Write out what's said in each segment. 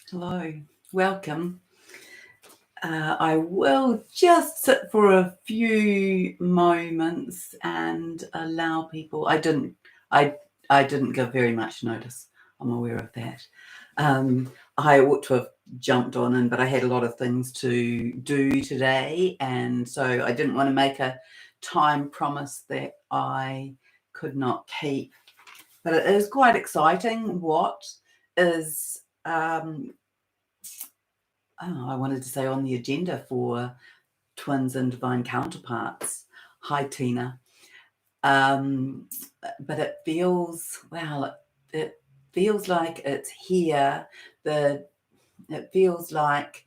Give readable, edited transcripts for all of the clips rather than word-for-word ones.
Hello, welcome. I will just sit for a few moments and allow people. I didn't give very much notice. I'm aware of that. I ought to have jumped on in, but I had a lot of things to do today, and so I didn't want to make a time promise that I could not keep. But it is quite exciting. What is I wanted to say on the agenda for Twins and Divine Counterparts. Hi, Tina. But it feels, it feels like it's here. It feels like,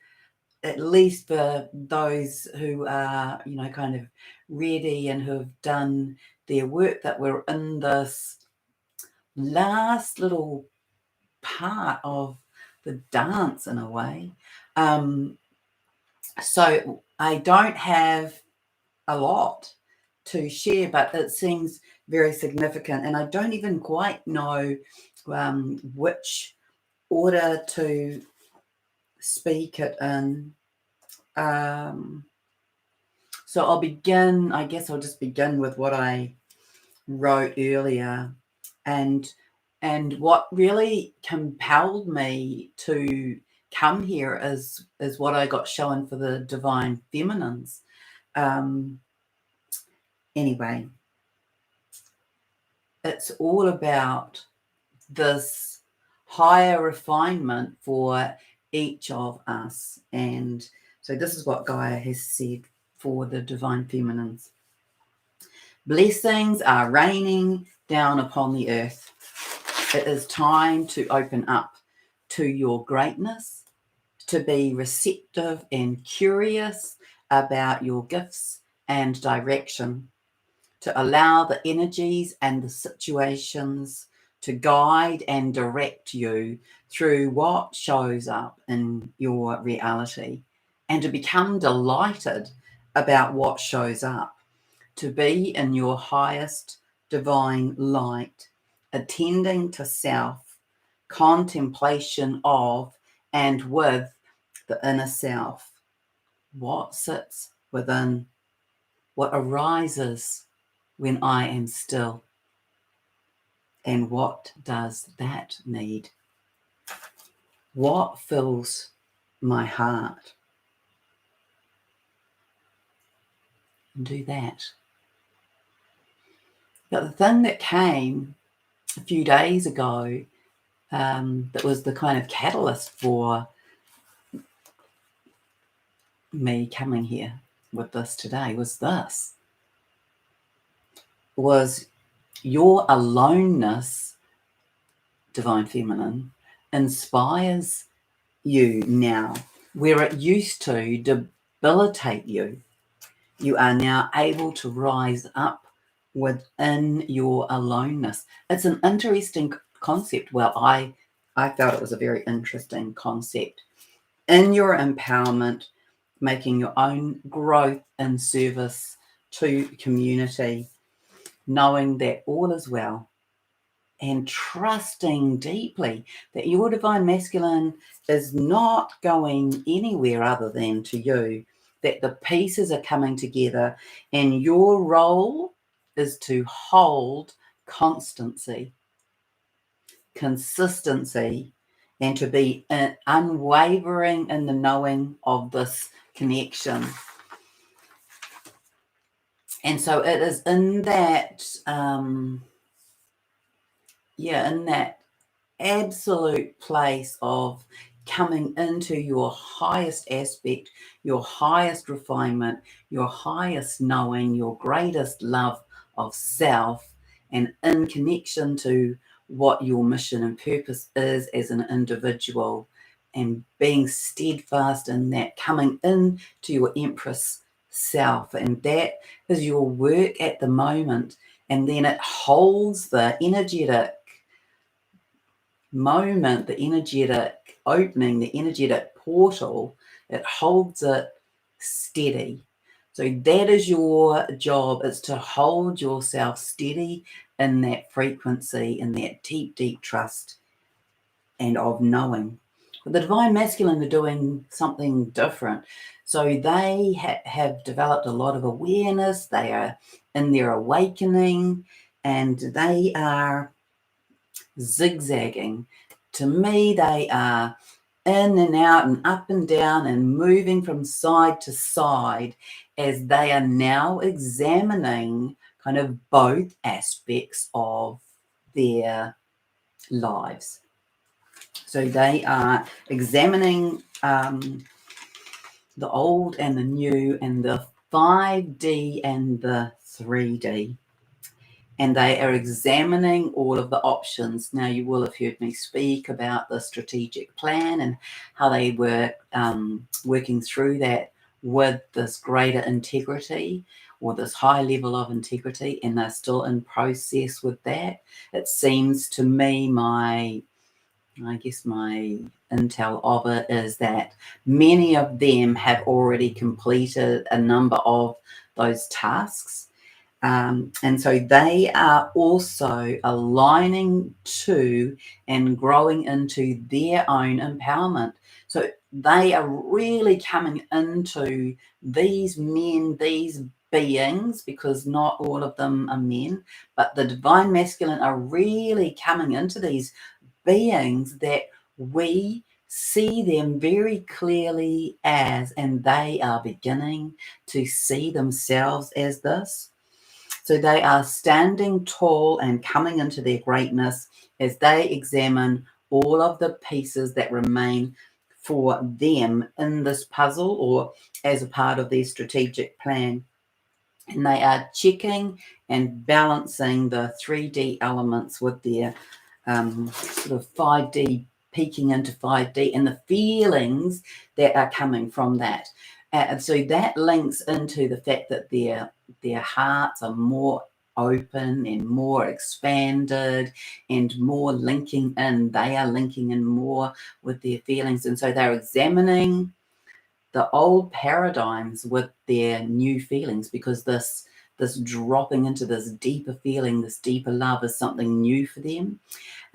at least for those who are, kind of ready and who have done their work, that we're in this last little part of the dance in a way. So I don't have a lot to share, but it seems very significant, and I don't even quite know which order to speak it in. So I'll begin. I guess I'll just begin with what I wrote earlier, and what really compelled me to come here is what I got shown for the divine feminines. Anyway, it's all about this higher refinement for each of us. And so this is what Gaia has said for the divine feminines. Blessings are raining down upon the earth. It is time to open up to your greatness, to be receptive and curious about your gifts and direction, to allow the energies and the situations to guide and direct you through what shows up in your reality, and to become delighted about what shows up, to be in your highest divine light, attending to self, contemplation of and with the inner self, what sits within, what arises when I am still, and what does that need? What fills my heart? And do that. But the thing that came a few days ago, that was the kind of catalyst for me coming here with this today, was your aloneness, divine feminine, inspires you now, where it used to debilitate you. You are now able to rise up within your aloneness. It's an interesting concept. Well, I felt it was a very interesting concept. In your empowerment, making your own growth in service to community, knowing that all is well, and trusting deeply that your divine masculine is not going anywhere other than to you, that the pieces are coming together, and your role is to hold consistency, and to be unwavering in the knowing of this connection. And so it is in that, in that absolute place of coming into your highest aspect, your highest refinement, your highest knowing, your greatest love of self, and in connection to what your mission and purpose is as an individual, and being steadfast in that, coming in to your Empress self. And that is your work at the moment. And then it holds the energetic moment, the energetic opening, the energetic portal. It holds it steady. So that is your job, is to hold yourself steady in that frequency, in that deep, deep trust and of knowing. But the divine masculine are doing something different. So they have developed a lot of awareness. They are in their awakening, and they are zigzagging. To me, they are in and out and up and down and moving from side to side as they are now examining kind of both aspects of their lives. So they are examining the old and the new and the 5D and the 3D. And they are examining all of the options. Now, you will have heard me speak about the strategic plan and how they were working through that with this greater integrity or this high level of integrity, and they're still in process with that. It seems to me, my intel of it is that many of them have already completed a number of those tasks. And so they are also aligning to and growing into their own empowerment. So they are really coming into these men, these beings, because not all of them are men, but the divine masculine are really coming into these beings that we see them very clearly as, and they are beginning to see themselves as this. So they are standing tall and coming into their greatness as they examine all of the pieces that remain for them in this puzzle or as a part of their strategic plan. And they are checking and balancing the 3D elements with their sort of 5D, peeking into 5D, and the feelings that are coming from that. And so that links into the fact that their hearts are more open and more expanded and more linking in. They are linking in more with their feelings. And so they're examining the old paradigms with their new feelings, because this dropping into this deeper feeling, this deeper love is something new for them.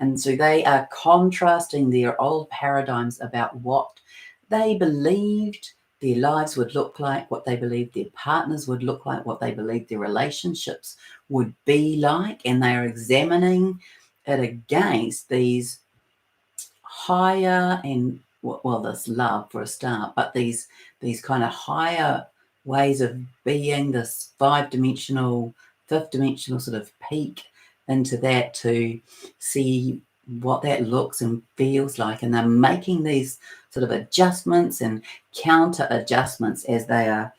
And so they are contrasting their old paradigms about what they believed their lives would look like, what they believed their partners would look like, what they believed their relationships would be like, and they are examining it against these higher and, well, this love for a start, but these kind of higher ways of being, this fifth dimensional sort of peak into that to see what that looks and feels like. And they're making these sort of adjustments and counter adjustments as they are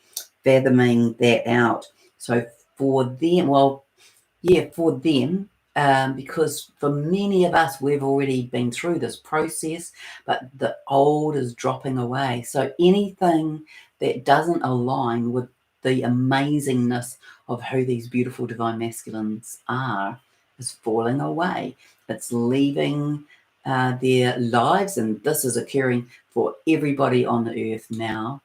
fathoming that out. So for them, because for many of us, we've already been through this process, but the old is dropping away. So anything that doesn't align with the amazingness of who these beautiful divine masculines are is falling away. It's leaving their lives, and this is occurring for everybody on the earth now.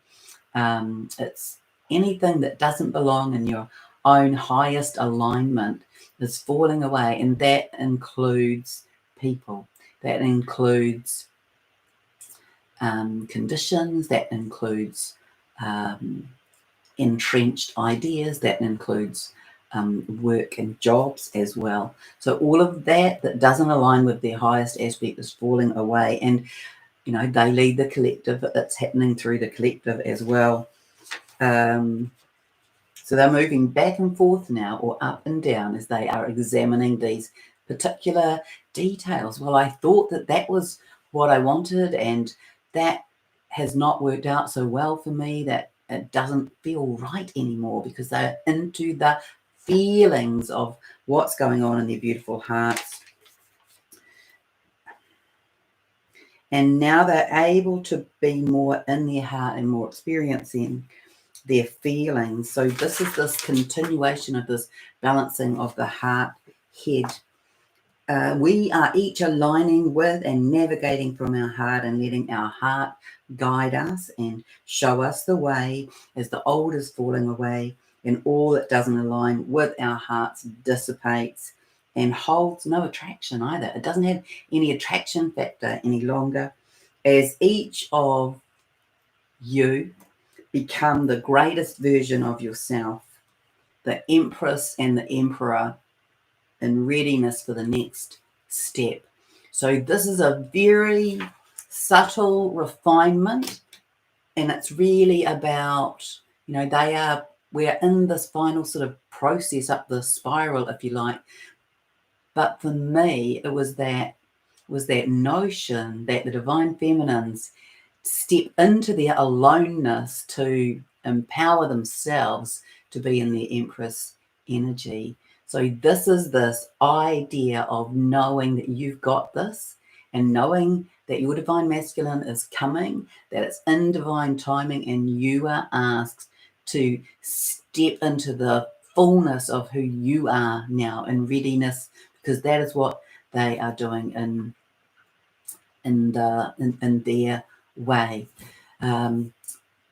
It's anything that doesn't belong in your own highest alignment is falling away, and that includes people, that includes conditions, that includes entrenched ideas, that includes work and jobs as well. So all of that doesn't align with their highest aspect is falling away, and they lead the collective. It's happening through the collective as well. So they're moving back and forth now, or up and down, as they are examining these particular details. Well, I thought that was what I wanted, and that has not worked out so well for me, that it doesn't feel right anymore, because they're into the feelings of what's going on in their beautiful hearts. And now they're able to be more in their heart and more experiencing their feelings. So this is this continuation of this balancing of the heart head. We are each aligning with and navigating from our heart and letting our heart guide us and show us the way as the old is falling away and all that doesn't align with our hearts dissipates and holds no attraction either. It doesn't have any attraction factor any longer. as each of you become the greatest version of yourself, the Empress and the Emperor in readiness for the next step. So this is a very subtle refinement, and it's really about, you know, we're in this final sort of process up the spiral, if you like. But for me, it was that notion that the divine feminines step into their aloneness to empower themselves to be in their Empress energy. So this is this idea of knowing that you've got this, and knowing that your divine masculine is coming, that it's in divine timing, and you are asked to step into the fullness of who you are now in readiness, because that is what they are doing in their way. And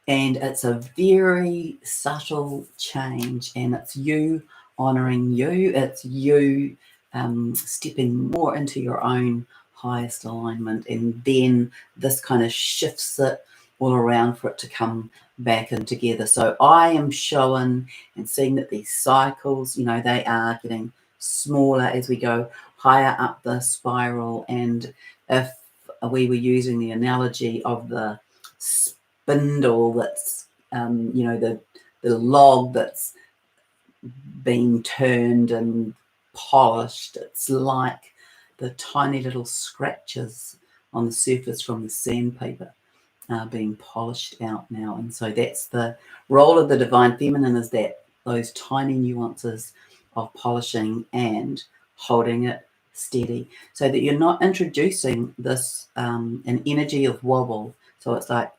it's a very subtle change, and it's you honoring you. It's you stepping more into your own highest alignment, and then this kind of shifts it all around for it to come back in together. So I am showing and seeing that these cycles, you know, they are getting smaller as we go higher up the spiral. And if we were using the analogy of the spindle that's, you know, the log that's been turned and polished, it's like the tiny little scratches on the surface from the sandpaper being polished out now. And so that's the role of the divine feminine, is that those tiny nuances of polishing and holding it steady, so that you're not introducing this an energy of wobble. So it's like,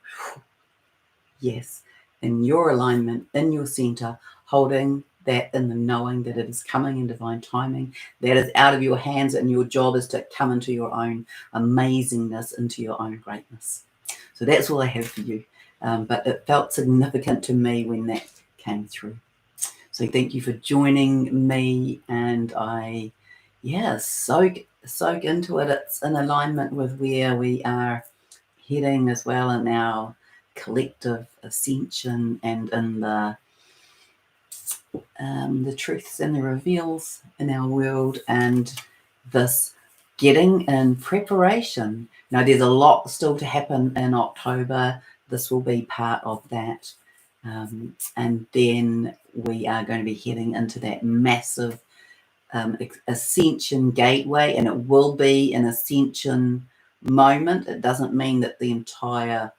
yes, in your alignment, in your center, holding that in the knowing that it is coming in divine timing, that is out of your hands, and your job is to come into your own amazingness, into your own greatness. So that's all I have for you. But it felt significant to me when that came through. So thank you for joining me, and I, soak into it. It's in alignment with where we are heading as well in our collective ascension, and in the truths and the reveals in our world, and this getting in preparation. Now, there's a lot still to happen in October. This will be part of that. And then we are going to be heading into that massive ascension gateway, and it will be an ascension moment. It doesn't mean that the entire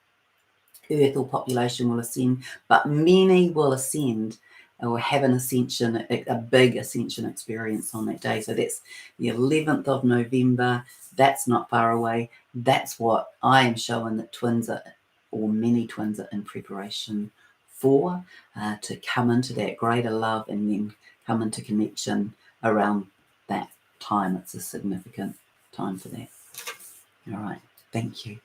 Earth or population will ascend, but many will ascend or have an ascension, a big ascension experience on that day. So that's the 11th of November. That's not far away. That's what I am showing that twins are, or many twins are in preparation for, to come into that greater love and then come into connection around that time. It's a significant time for that. All right. Thank you.